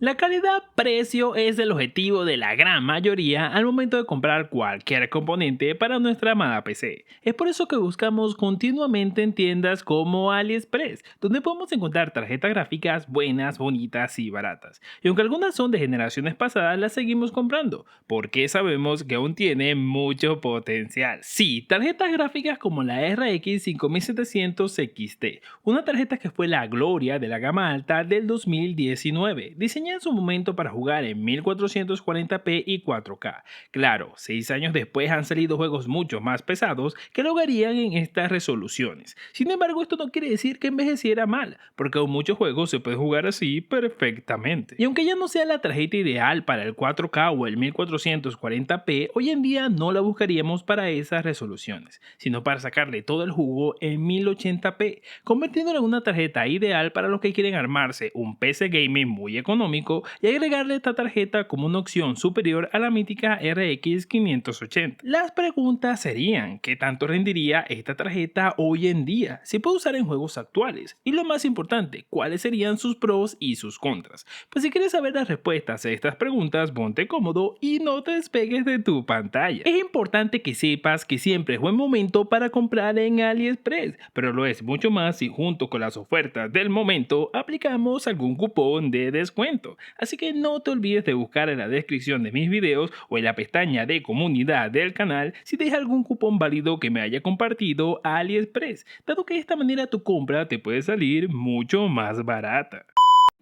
La calidad-precio es el objetivo de la gran mayoría al momento de comprar cualquier componente para nuestra amada PC. Es por eso que buscamos continuamente en tiendas como AliExpress, donde podemos encontrar tarjetas gráficas buenas, bonitas y baratas. Y aunque algunas son de generaciones pasadas, las seguimos comprando, porque sabemos que aún tiene mucho potencial. Sí, tarjetas gráficas como la RX 5700 XT, una tarjeta que fue la gloria de la gama alta del 2019, diseñada en su momento para jugar en 1440p y 4K. Claro, 6 años después han salido juegos mucho más pesados que lograrían en estas resoluciones. Sin embargo, esto no quiere decir que envejeciera mal, porque aún muchos juegos se pueden jugar así perfectamente. Y aunque ya no sea la tarjeta ideal para el 4K o el 1440p, hoy en día no la buscaríamos para esas resoluciones, sino para sacarle todo el jugo en 1080p, convirtiéndola en una tarjeta ideal para los que quieren armarse un PC gaming muy económico y agregarle esta tarjeta como una opción superior a la mítica RX 580. Las preguntas serían: ¿qué tanto rendiría esta tarjeta hoy en día? ¿Se puede usar en juegos actuales? Y lo más importante, ¿cuáles serían sus pros y sus contras? Pues si quieres saber las respuestas a estas preguntas, ponte cómodo y no te despegues de tu pantalla. Es importante que sepas que siempre es buen momento para comprar en AliExpress, pero lo es mucho más si junto con las ofertas del momento aplicamos algún cupón de descuento. Así que no te olvides de buscar en la descripción de mis videos o en la pestaña de comunidad del canal si te deja algún cupón válido que me haya compartido AliExpress, dado que de esta manera tu compra te puede salir mucho más barata.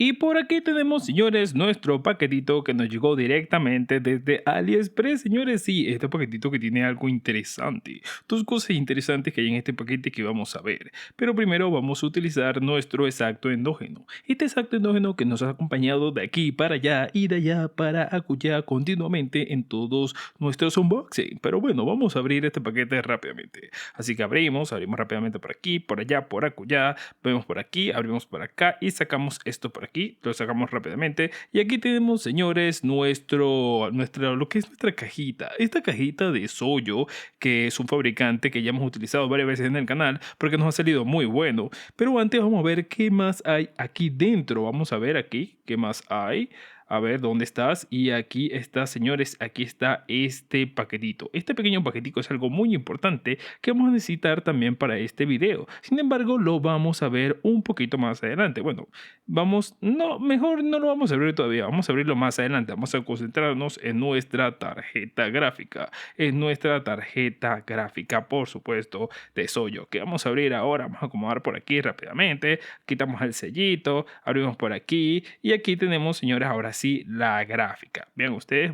Y por aquí tenemos, señores, nuestro paquetito que nos llegó directamente desde AliExpress. Señores, sí, este paquetito que tiene algo interesante. Dos cosas interesantes que hay en este paquete que vamos a ver. Pero primero vamos a utilizar nuestro exacto endógeno. Este exacto endógeno que nos ha acompañado de aquí para allá y de allá para acullá continuamente en todos nuestros unboxing. Pero bueno, vamos a abrir este paquete rápidamente. Así que abrimos rápidamente por aquí, por allá, por acullá. Vemos por aquí, abrimos por acá y sacamos esto por aquí, lo sacamos rápidamente. Y aquí tenemos, señores, lo que es nuestra cajita. Esta cajita de Soyo, que es un fabricante que ya hemos utilizado varias veces en el canal porque nos ha salido muy bueno. Pero antes vamos a ver qué más hay aquí dentro. Vamos a ver aquí qué más hay. A ver, ¿dónde estás? Y aquí está, señores, aquí está este paquetito. Este pequeño paquetito es algo muy importante que vamos a necesitar también para este video. Sin embargo, lo vamos a ver un poquito más adelante. Bueno, mejor no lo vamos a abrir todavía. Vamos a abrirlo más adelante. Vamos a concentrarnos en nuestra tarjeta gráfica. En nuestra tarjeta gráfica, por supuesto, de Soyo, que vamos a abrir ahora. Vamos a acomodar por aquí rápidamente. Quitamos el sellito, abrimos por aquí y aquí tenemos, señores, ahora sí la gráfica. Vean ustedes,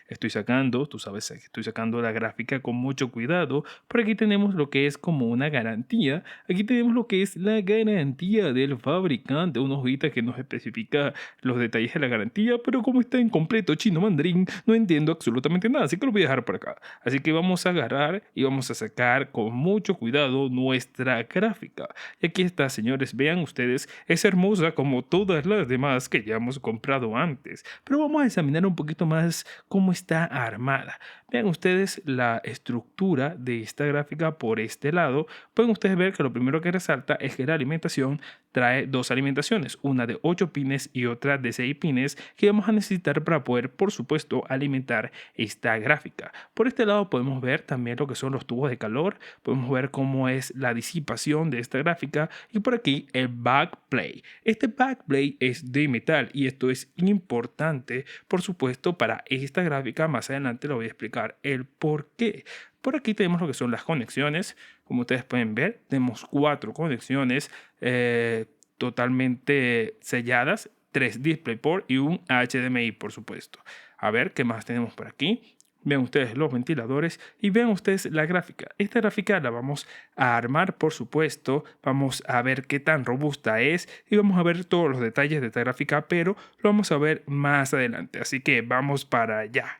estoy sacando, tú sabes que estoy sacando la gráfica con mucho cuidado. Por aquí tenemos lo que es como una garantía. Aquí tenemos lo que es la garantía del fabricante, una hojita que nos especifica los detalles de la garantía, pero como está en completo chino mandarín, no entiendo absolutamente nada, así que lo voy a dejar por acá. Así que vamos a agarrar y vamos a sacar con mucho cuidado nuestra gráfica. Y aquí está, señores, vean ustedes, es hermosa como todas las demás que ya hemos comprado antes, pero vamos a examinar un poquito más cómo está armada. Vean ustedes la estructura de esta gráfica por este lado. Pueden ustedes ver que lo primero que resalta es que la alimentación trae dos alimentaciones, una de 8 pines y otra de 6 pines que vamos a necesitar para poder, por supuesto, alimentar esta gráfica. Por este lado podemos ver también lo que son los tubos de calor, podemos ver cómo es la disipación de esta gráfica y por aquí el backplate. Este backplate es de metal y esto es importante, por supuesto, para esta gráfica. Más adelante lo voy a explicar el por qué. Por aquí tenemos lo que son las conexiones. Como ustedes pueden ver, tenemos 4 conexiones totalmente selladas, 3 DisplayPort y un HDMI, por supuesto. A ver, ¿qué más tenemos por aquí? Vean ustedes los ventiladores y vean ustedes la gráfica. Esta gráfica la vamos a armar, por supuesto. Vamos a ver qué tan robusta es y vamos a ver todos los detalles de esta gráfica, pero lo vamos a ver más adelante. Así que vamos para allá.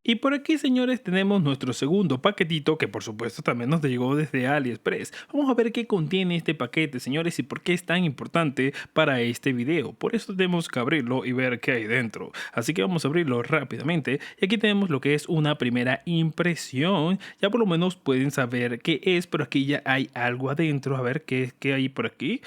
Y por aquí, señores, tenemos nuestro segundo paquetito que por supuesto también nos llegó desde AliExpress. Vamos a ver qué contiene este paquete, señores, y por qué es tan importante para este video. Por eso tenemos que abrirlo y ver qué hay dentro. Así que vamos a abrirlo rápidamente. Y aquí tenemos lo que es una primera impresión. Ya por lo menos pueden saber qué es, pero aquí ya hay algo adentro. A ver qué hay por aquí.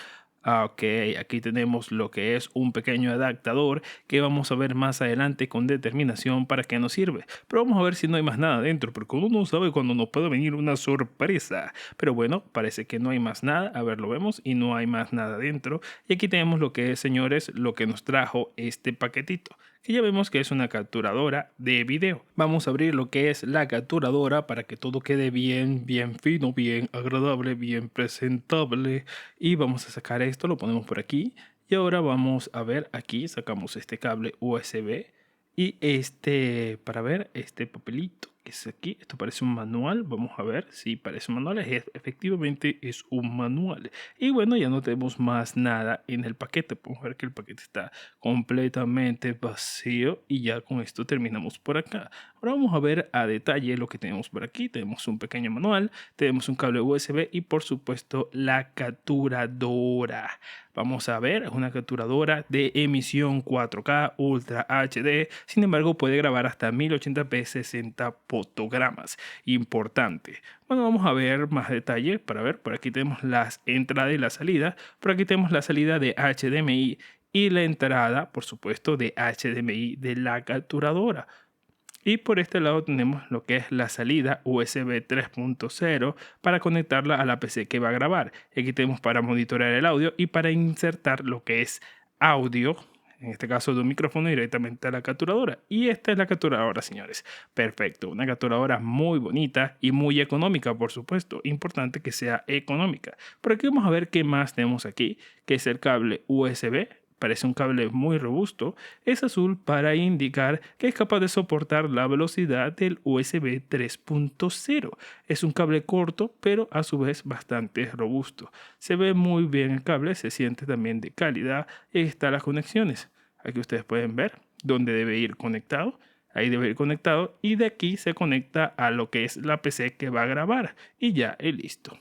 Ok, aquí tenemos lo que es un pequeño adaptador que vamos a ver más adelante con determinación para qué nos sirve. Pero vamos a ver si no hay más nada dentro, porque uno no sabe cuándo nos puede venir una sorpresa. Pero bueno, parece que no hay más nada. A ver, lo vemos y no hay más nada dentro. Y aquí tenemos lo que es, señores, lo que nos trajo este paquetito, que ya vemos que es una capturadora de video. Vamos a abrir lo que es la capturadora para que todo quede bien, bien fino, bien agradable, bien presentable. Y vamos a sacar esto, lo ponemos por aquí. Y ahora vamos a ver aquí, sacamos este cable USB y este, para ver, este papelito que es aquí. Esto parece un manual, vamos a ver si parece un manual. Efectivamente es un manual. Y bueno, ya no tenemos más nada en el paquete. Podemos ver que el paquete está completamente vacío y ya con esto terminamos por acá. Ahora vamos a ver a detalle lo que tenemos por aquí. Tenemos un pequeño manual, tenemos un cable USB y por supuesto la capturadora. Vamos a ver, es una capturadora de emisión 4K Ultra HD, sin embargo puede grabar hasta 1080p 60 fotogramas. Importante. Bueno, vamos a ver más detalle para ver, por aquí tenemos las entradas y la salida, por aquí tenemos la salida de HDMI y la entrada, por supuesto, de HDMI de la capturadora. Y por este lado tenemos lo que es la salida USB 3.0 para conectarla a la PC que va a grabar. Aquí tenemos para monitorear el audio y para insertar lo que es audio, en este caso de un micrófono directamente a la capturadora. Y esta es la capturadora, señores. Perfecto, una capturadora muy bonita y muy económica, por supuesto. Importante que sea económica. Por aquí vamos a ver qué más tenemos aquí, que es el cable USB. Parece un cable muy robusto, es azul para indicar que es capaz de soportar la velocidad del USB 3.0. Es un cable corto, pero a su vez bastante robusto. Se ve muy bien el cable, se siente también de calidad. Y ahí están las conexiones. Aquí ustedes pueden ver dónde debe ir conectado. Ahí debe ir conectado y de aquí se conecta a lo que es la PC que va a grabar y ya es listo.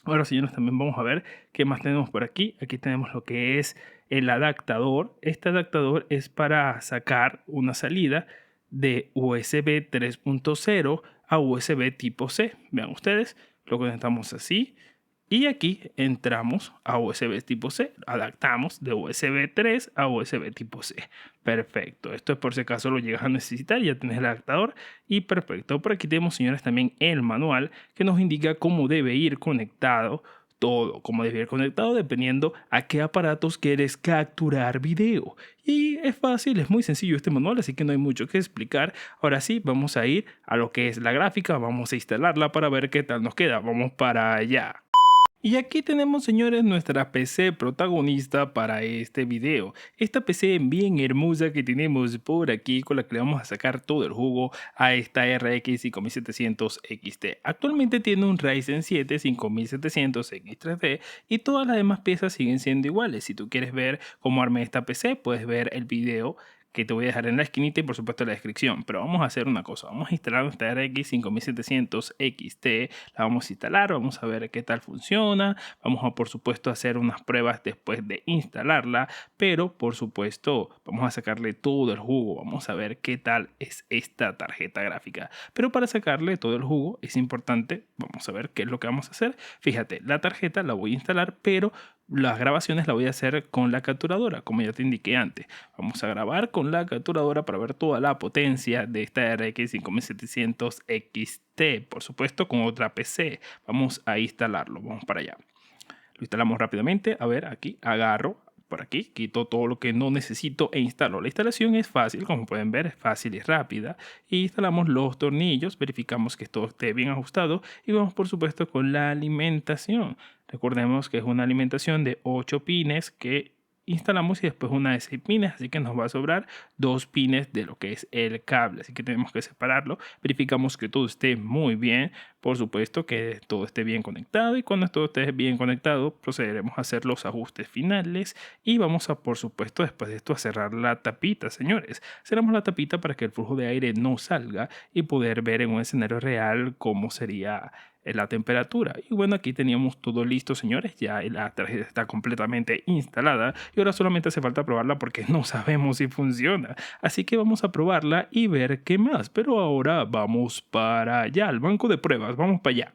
Ahora, señores, también vamos a ver qué más tenemos por aquí. Aquí tenemos lo que es el adaptador. Este adaptador es para sacar una salida de USB 3.0 a USB tipo C. Vean ustedes, lo conectamos así. Y aquí entramos a USB tipo C, adaptamos de USB 3 a USB tipo C. Perfecto, esto es por si acaso lo llegas a necesitar, ya tienes el adaptador y perfecto. Por aquí tenemos, señores, también el manual que nos indica cómo debe ir conectado todo, cómo debe ir conectado dependiendo a qué aparatos quieres capturar video. Y es fácil, es muy sencillo este manual, así que no hay mucho que explicar. Ahora sí, vamos a ir a lo que es la gráfica, vamos a instalarla para ver qué tal nos queda. Vamos para allá. Y aquí tenemos, señores, nuestra PC protagonista para este video. Esta PC bien hermosa que tenemos por aquí, con la que le vamos a sacar todo el jugo a esta RX 5700 XT. Actualmente tiene un Ryzen 7 5700 X3D y todas las demás piezas siguen siendo iguales. Si tú quieres ver cómo armé esta PC, puedes ver el video que te voy a dejar en la esquinita y por supuesto en la descripción. Pero vamos a hacer una cosa, vamos a instalar nuestra RX 5700 XT, la vamos a instalar, vamos a ver qué tal funciona, vamos a por supuesto hacer unas pruebas después de instalarla, pero por supuesto vamos a sacarle todo el jugo, vamos a ver qué tal es esta tarjeta gráfica. Pero para sacarle todo el jugo es importante, vamos a ver qué es lo que vamos a hacer. Fíjate, la tarjeta la voy a instalar, pero las grabaciones las voy a hacer con la capturadora, como ya te indiqué antes. Vamos a grabar con la capturadora para ver toda la potencia de esta RX 5700 XT. Por supuesto, con otra PC. Vamos a instalarlo. Vamos para allá. Lo instalamos rápidamente. A ver, aquí agarro. Por aquí quito todo lo que no necesito e instalo. La instalación es fácil, como pueden ver, es fácil y rápida. Y instalamos los tornillos, verificamos que todo esté bien ajustado y vamos por supuesto con la alimentación. Recordemos que es una alimentación de 8 pines que instalamos y después una de 6 pines, así que nos va a sobrar 2 pines de lo que es el cable, así que tenemos que separarlo. Verificamos que todo esté muy bien, por supuesto que todo esté bien conectado y cuando todo esté bien conectado procederemos a hacer los ajustes finales y vamos a por supuesto después de esto a cerrar la tapita, señores. Cerramos la tapita para que el flujo de aire no salga y poder ver en un escenario real cómo sería la temperatura. Y bueno, aquí teníamos todo listo, señores. Ya la tarjeta está completamente instalada y ahora solamente hace falta probarla porque no sabemos si funciona. Así que vamos a probarla y ver qué más. Pero ahora vamos para allá, al banco de pruebas. Vamos para allá.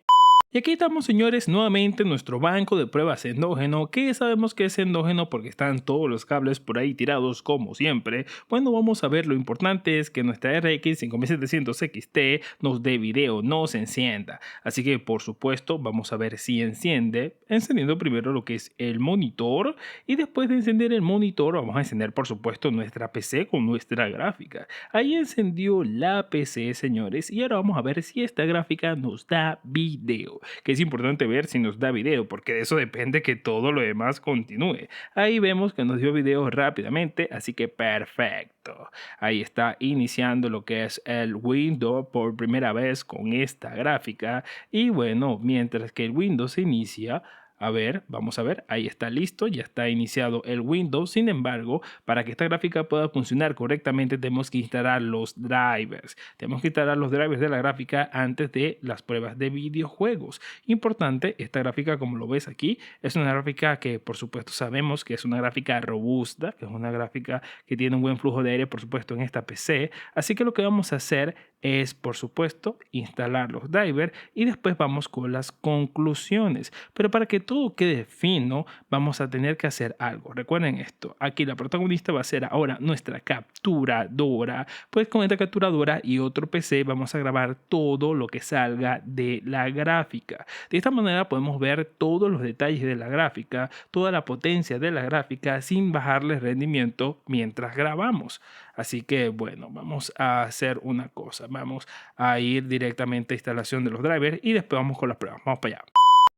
Y aquí estamos, señores, nuevamente en nuestro banco de pruebas endógeno, que sabemos que es endógeno porque están todos los cables por ahí tirados como siempre. Bueno, vamos a ver, lo importante es que nuestra RX 5700 XT nos dé video, no se encienda. Así que, por supuesto, vamos a ver si enciende, encendiendo primero lo que es el monitor, y después de encender el monitor vamos a encender, por supuesto, nuestra PC con nuestra gráfica. Ahí encendió la PC, señores, y ahora vamos a ver si esta gráfica nos da video, que es importante ver si nos da video, porque de eso depende que todo lo demás continúe. Ahí vemos que nos dio video rápidamente, así que perfecto. Ahí está iniciando lo que es el Windows por primera vez con esta gráfica. Y bueno, mientras que el Windows se inicia, a ver, vamos a ver, ahí está listo, ya está iniciado el Windows. Sin embargo, para que esta gráfica pueda funcionar correctamente tenemos que instalar los drivers. Tenemos que instalar los drivers de la gráfica antes de las pruebas de videojuegos. Importante, esta gráfica, como lo ves aquí, es una gráfica que por supuesto sabemos que es una gráfica robusta, que es una gráfica que tiene un buen flujo de aire, por supuesto, en esta PC. Así que lo que vamos a hacer es, por supuesto, instalar los drivers y después vamos con las conclusiones. Pero para que todo quede fino, vamos a tener que hacer algo. Recuerden esto, aquí la protagonista va a ser ahora nuestra capturadora. Pues con esta capturadora y otro PC vamos a grabar todo lo que salga de la gráfica. De esta manera podemos ver todos los detalles de la gráfica, toda la potencia de la gráfica sin bajarle rendimiento mientras grabamos. Así que bueno, vamos a hacer una cosa. Vamos a ir directamente a instalación de los drivers y después vamos con las pruebas. Vamos para allá.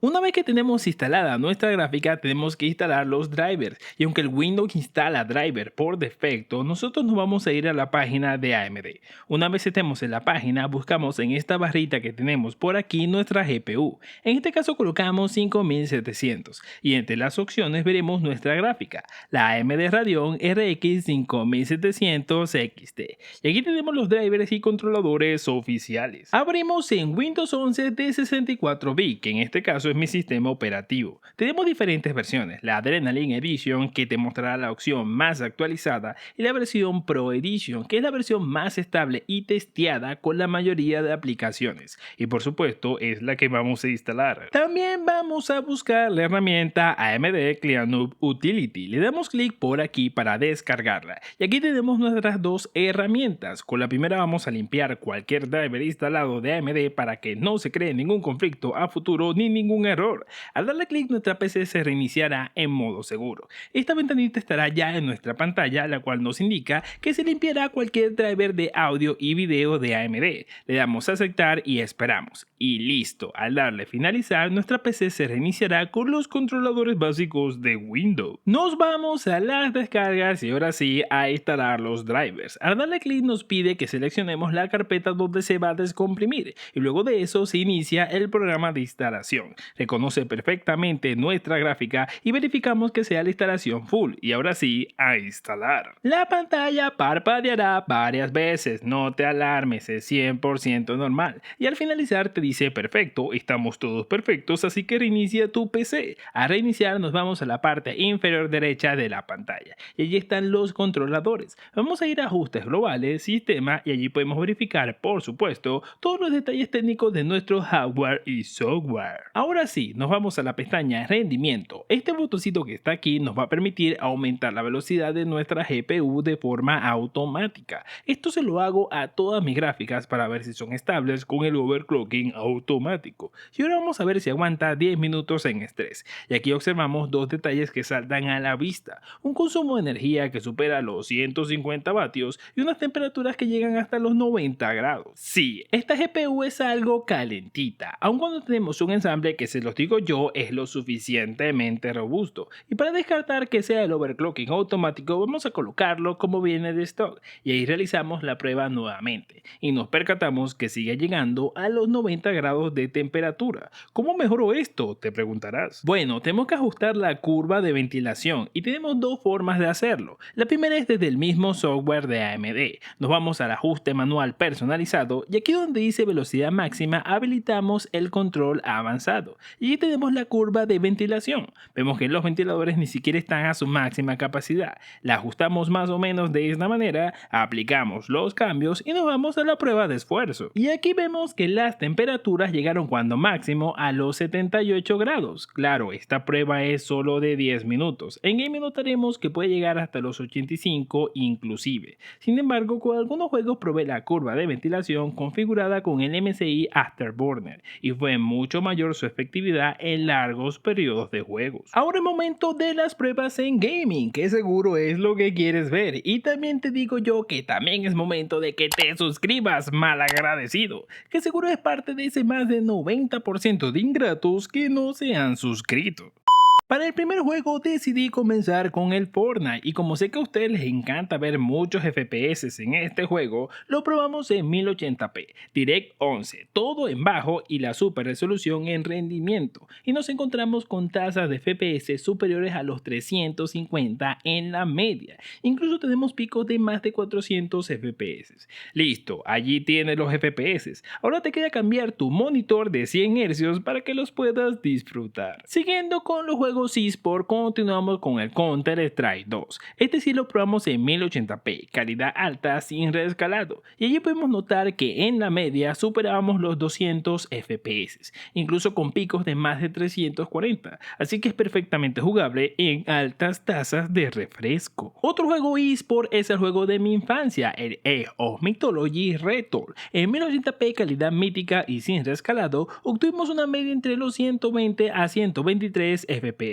Una vez que tenemos instalada nuestra gráfica, tenemos que instalar los drivers. Y aunque el Windows instala driver por defecto, nosotros nos vamos a ir a la página de AMD. Una vez estemos en la página, buscamos en esta barrita que tenemos por aquí nuestra GPU. En este caso colocamos 5700 y entre las opciones veremos nuestra gráfica, la AMD Radeon RX 5700 XT. Y aquí tenemos los drivers y controladores oficiales. Abrimos en Windows 11 de 64 bits, que en este caso es mi sistema operativo. Tenemos diferentes versiones, la Adrenaline Edition, que te mostrará la opción más actualizada, y la versión Pro Edition, que es la versión más estable y testeada con la mayoría de aplicaciones, y por supuesto es la que vamos a instalar. También vamos a buscar la herramienta AMD CleanUp Utility. Le damos clic por aquí para descargarla, y aquí tenemos nuestras dos herramientas. Con la primera vamos a limpiar cualquier driver instalado de AMD para que no se cree ningún conflicto a futuro ni ningún error. Al darle clic, nuestra PC se reiniciará en modo seguro. Esta ventanita estará ya en nuestra pantalla, la cual nos indica que se limpiará cualquier driver de audio y video de AMD. Le damos a aceptar y esperamos. Y listo, al darle finalizar, nuestra PC se reiniciará con los controladores básicos de Windows. Nos vamos a las descargas y ahora sí a instalar los drivers. Al darle clic nos pide que seleccionemos la carpeta donde se va a descomprimir y luego de eso se inicia el programa de instalación. Reconoce perfectamente nuestra gráfica y verificamos que sea la instalación full y ahora sí a instalar. La pantalla parpadeará varias veces, no te alarmes, es 100% normal y al finalizar te dice perfecto, estamos todos perfectos, así que reinicia tu PC. A reiniciar nos vamos a la parte inferior derecha de la pantalla y allí están los controladores. Vamos a ir a ajustes globales, sistema y allí podemos verificar por supuesto todos los detalles técnicos de nuestro hardware y software. Ahora sí, nos vamos a la pestaña rendimiento. Este botoncito que está aquí nos va a permitir aumentar la velocidad de nuestra GPU de forma automática. Esto se lo hago a todas mis gráficas para ver si son estables con el overclocking automático. Y ahora vamos a ver si aguanta 10 minutos en estrés. Y aquí observamos dos detalles que saltan a la vista. Un consumo de energía que supera los 150 vatios y unas temperaturas que llegan hasta los 90 grados. Sí, esta GPU es algo calentita, aun cuando tenemos un ensamble que, se los digo yo, es lo suficientemente robusto. Y para descartar que sea el overclocking automático, vamos a colocarlo como viene de stock y ahí realizamos la prueba nuevamente y nos percatamos que sigue llegando a los 90 grados de temperatura. ¿Cómo mejoro esto?, te preguntarás. Bueno, tenemos que ajustar la curva de ventilación y tenemos dos formas de hacerlo. La primera es desde el mismo software de AMD. Nos vamos al ajuste manual personalizado y aquí donde dice velocidad máxima habilitamos el control avanzado escalado. Y aquí tenemos la curva de ventilación. Vemos que los ventiladores ni siquiera están a su máxima capacidad. La ajustamos más o menos de esta manera, aplicamos los cambios y nos vamos a la prueba de esfuerzo. Y aquí vemos que las temperaturas llegaron cuando máximo a los 78 grados. Claro, esta prueba es solo de 10 minutos. En gaming notaremos que puede llegar hasta los 85 inclusive. Sin embargo, con algunos juegos probé la curva de ventilación configurada con el MSI Afterburner y fue mucho mayor su efectividad en largos periodos de juegos. Ahora es momento de las pruebas en gaming, que seguro es lo que quieres ver. Y también te digo yo que también es momento de que te suscribas, malagradecido, que seguro es parte de ese más del 90% de ingratos que no se han suscrito. Para el primer juego decidí comenzar con el Fortnite y como sé que a ustedes les encanta ver muchos FPS en este juego, lo probamos en 1080p, Direct 11, todo en bajo y la super resolución en rendimiento y nos encontramos con tasas de FPS superiores a los 350 en la media, incluso tenemos picos de más de 400 FPS. Listo, allí tienes los FPS, ahora te queda cambiar tu monitor de 100 Hz para que los puedas disfrutar. Siguiendo con los juegos eSport, continuamos con el Counter-Strike 2. Este sí lo probamos en 1080p, calidad alta sin reescalado, y allí podemos notar que en la media superábamos los 200 FPS, incluso con picos de más de 340, así que es perfectamente jugable en altas tasas de refresco. Otro juego eSport es el juego de mi infancia, el Age of Mythology Retour. En 1080p, calidad mítica y sin reescalado, obtuvimos una media entre los 120 a 123 FPS.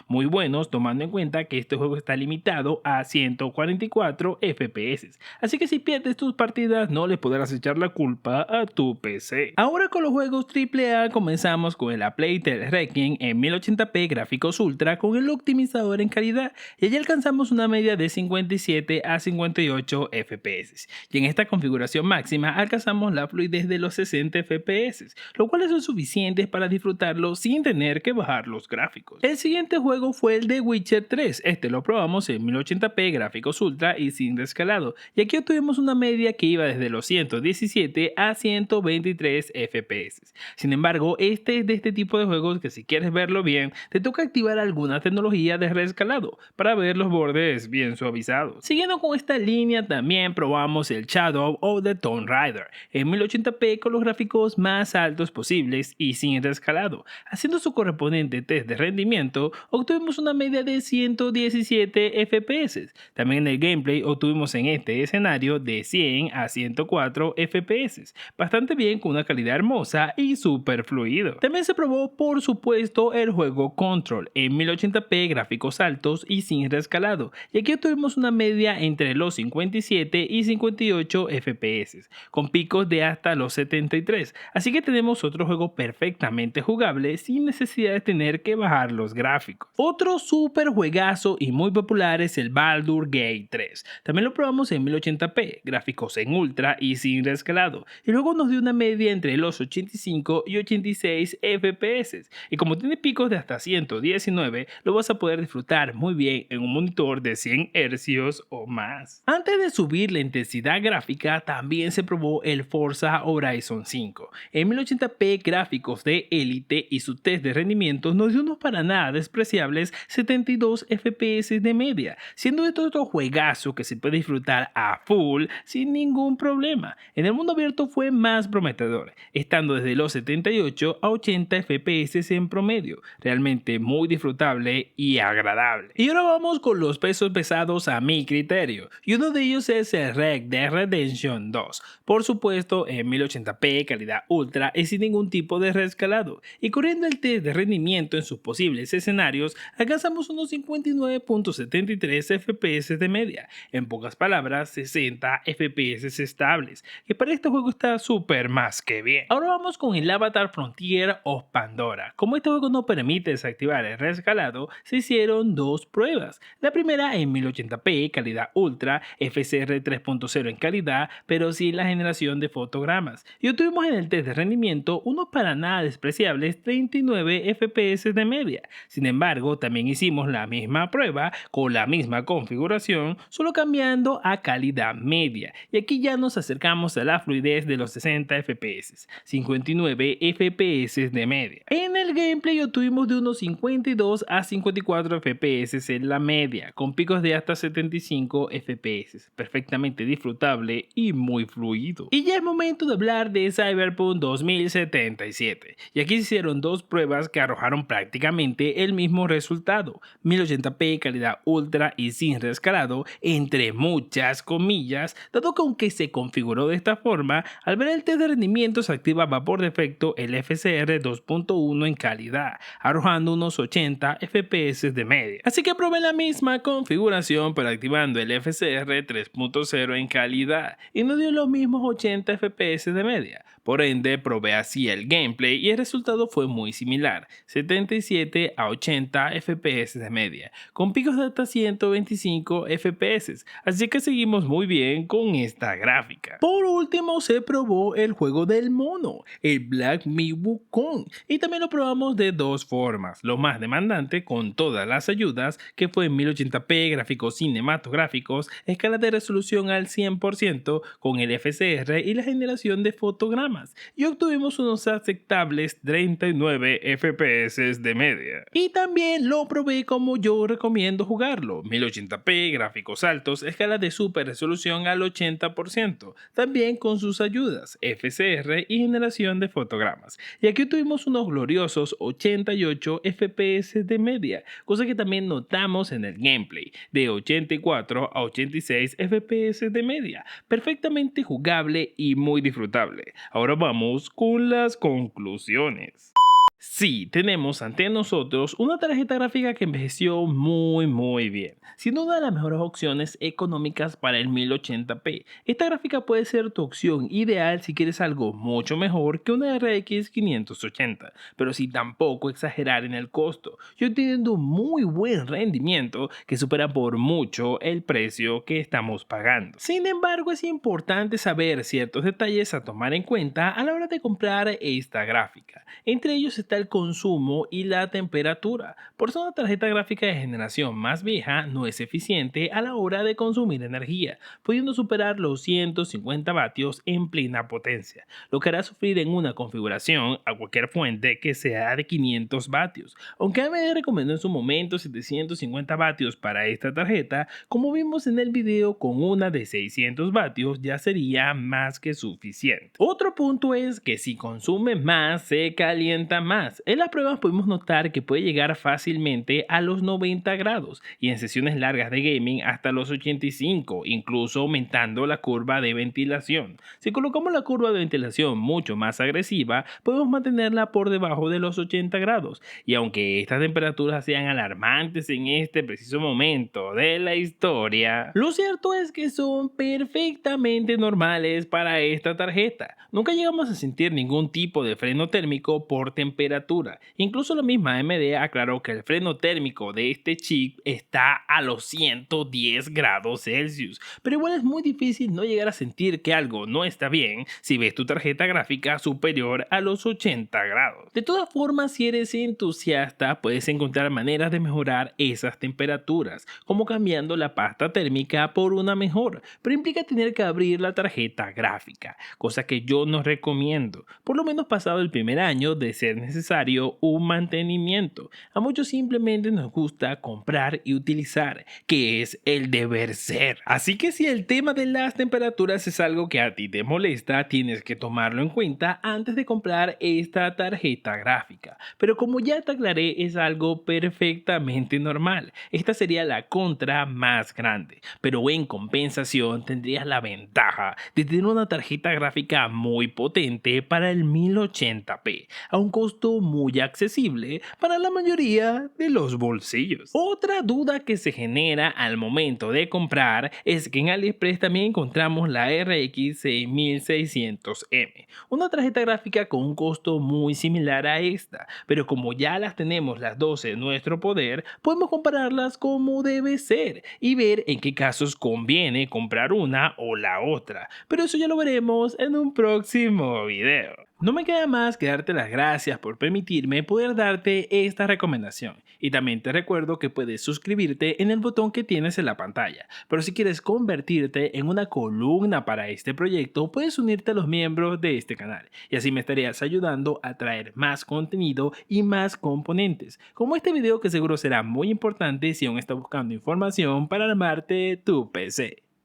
Muy buenos tomando en cuenta que este juego está limitado a 144 FPS, así que si pierdes tus partidas no le podrás echar la culpa a tu PC. Ahora con los juegos AAA comenzamos con el A Plague Tale Requiem en 1080p gráficos ultra con el optimizador en calidad y allí alcanzamos una media de 57 a 58 FPS y en esta configuración máxima alcanzamos la fluidez de los 60 FPS, lo cual son suficientes para disfrutarlo sin tener que bajar los gráficos. El siguiente juego fue el de Witcher 3, este lo probamos en 1080p gráficos ultra y sin rescalado y aquí obtuvimos una media que iba desde los 117 a 123 FPS. Sin embargo, este es de este tipo de juegos que si quieres verlo bien, te toca activar alguna tecnología de reescalado para ver los bordes bien suavizados. Siguiendo con esta línea también probamos el Shadow of the Tomb Raider en 1080p con los gráficos más altos posibles y sin rescalado. Haciendo su correspondiente test de rendimiento, obtuvimos una media de 117 FPS. También en el gameplay obtuvimos en este escenario de 100 a 104 FPS, bastante bien con una calidad hermosa y súper fluido. También se probó por supuesto el juego Control en 1080p gráficos altos y sin rescalado, y aquí obtuvimos una media entre los 57 y 58 FPS, con picos de hasta los 73, así que tenemos otro juego perfectamente jugable sin necesidad de tener que bajar los gráficos. Otro super juegazo y muy popular es el Baldur's Gate 3. También lo probamos en 1080p, gráficos en ultra y sin rescalado, y luego nos dio una media entre los 85 y 86 FPS, y como tiene picos de hasta 119, lo vas a poder disfrutar muy bien en un monitor de 100 Hz o más. Antes de subir la intensidad gráfica, también se probó el Forza Horizon 5. En 1080p gráficos de élite y su test de rendimiento nos dio unos para nada despreciables 72 FPS de media, siendo esto otro juegazo que se puede disfrutar a full sin ningún problema. En el mundo abierto fue más prometedor, estando desde los 78 a 80 FPS en promedio, realmente muy disfrutable y agradable. Y ahora vamos con los pesos pesados a mi criterio, y uno de ellos es el Red Dead Redemption 2, por supuesto en 1080p calidad ultra y sin ningún tipo de reescalado, y corriendo el test de rendimiento en sus posibles escenarios alcanzamos unos 59.73 FPS de media, en pocas palabras 60 FPS estables, que para este juego está súper más que bien. Ahora vamos con el Avatar Frontier of Pandora. Como este juego no permite desactivar el reescalado, se hicieron dos pruebas. La primera en 1080p calidad ultra, FSR 3.0 en calidad, pero sin la generación de fotogramas, y obtuvimos en el test de rendimiento unos para nada despreciables 39 FPS de media, Sin embargo, también hicimos la misma prueba con la misma configuración, solo cambiando a calidad media, y aquí ya nos acercamos a la fluidez de los 60 FPS, 59 FPS de media. En el gameplay obtuvimos de unos 52 a 54 FPS en la media, con picos de hasta 75 FPS, perfectamente disfrutable y muy fluido. Y ya es momento de hablar de Cyberpunk 2077, y aquí se hicieron dos pruebas que arrojaron prácticamente el mismo resultado: 1080p, calidad ultra y sin rescalado, entre muchas comillas, dado que aunque se configuró de esta forma, al ver el test de rendimiento se activaba por defecto el FSR 2.1 en calidad, arrojando unos 80 FPS de media. Así que probé la misma configuración pero activando el FSR 3.0 en calidad y nos dio los mismos 80 FPS de media. Por ende, probé así el gameplay y el resultado fue muy similar, 77 a 80 FPS de media, con picos de hasta 125 FPS, así que seguimos muy bien con esta gráfica. Por último, se probó el juego del mono, el Black Myth Wukong, y también lo probamos de dos formas: lo más demandante con todas las ayudas, que fue en 1080p, gráficos cinematográficos, escala de resolución al 100% con el FSR y la generación de fotogramas, y obtuvimos unos aceptables 39 FPS de media. Y también lo probé como yo recomiendo jugarlo: 1080p, gráficos altos, escala de super resolución al 80%, también con sus ayudas, FSR y generación de fotogramas. Y aquí tuvimos unos gloriosos 88 FPS de media, cosa que también notamos en el gameplay, de 84 a 86 FPS de media, perfectamente jugable y muy disfrutable. Ahora vamos con las conclusiones. Sí, tenemos ante nosotros una tarjeta gráfica que envejeció muy bien, siendo una de las mejores opciones económicas para el 1080p. Esta gráfica puede ser tu opción ideal si quieres algo mucho mejor que una RX 580, pero sin tampoco exagerar en el costo, y obteniendo un muy buen rendimiento que supera por mucho el precio que estamos pagando. Sin embargo, es importante saber ciertos detalles a tomar en cuenta a la hora de comprar esta gráfica. Entre ellos está el consumo y la temperatura. Por ser una tarjeta gráfica de generación más vieja, no es eficiente a la hora de consumir energía, pudiendo superar los 150 vatios en plena potencia, lo que hará sufrir en una configuración a cualquier fuente que sea de 500 vatios. Aunque AMD recomendó en su momento 750 vatios para esta tarjeta, como vimos en el video, con una de 600 vatios ya sería más que suficiente. Otro punto es que si consume más, se calienta más. En las pruebas pudimos notar que puede llegar fácilmente a los 90 grados y en sesiones largas de gaming hasta los 85, incluso aumentando la curva de ventilación. Si colocamos la curva de ventilación mucho más agresiva, podemos mantenerla por debajo de los 80 grados. Y aunque estas temperaturas sean alarmantes en este preciso momento de la historia, lo cierto es que son perfectamente normales para esta tarjeta. Nunca llegamos a sentir ningún tipo de freno térmico por temperatura. Incluso la misma AMD aclaró que el freno térmico de este chip está a los 110 grados Celsius, pero igual es muy difícil no llegar a sentir que algo no está bien si ves tu tarjeta gráfica superior a los 80 grados. De todas formas, si eres entusiasta, puedes encontrar maneras de mejorar esas temperaturas, como cambiando la pasta térmica por una mejor, pero implica tener que abrir la tarjeta gráfica, cosa que yo no recomiendo, por lo menos pasado el primer año de ser necesario un mantenimiento. A muchos simplemente nos gusta comprar y utilizar, que es el deber ser. Así que si el tema de las temperaturas es algo que a ti te molesta, tienes que tomarlo en cuenta antes de comprar esta tarjeta gráfica. Pero como ya te aclaré, es algo perfectamente normal. Esta sería la contra más grande, pero en compensación tendrías la ventaja de tener una tarjeta gráfica muy potente para el 1080p, a un costo muy accesible para la mayoría de los bolsillos. Otra duda que se genera al momento de comprar es que en AliExpress también encontramos la RX 6600M, una tarjeta gráfica con un costo muy similar a esta, pero como ya las tenemos las dos en nuestro poder, podemos compararlas como debe ser y ver en qué casos conviene comprar una o la otra, pero eso ya lo veremos en un próximo video. No me queda más que darte las gracias por permitirme poder darte esta recomendación. Y también te recuerdo que puedes suscribirte en el botón que tienes en la pantalla. Pero si quieres convertirte en una columna para este proyecto, puedes unirte a los miembros de este canal. Y así me estarías ayudando a traer más contenido y más componentes. Como este video que seguro será muy importante si aún estás buscando información para armarte tu PC.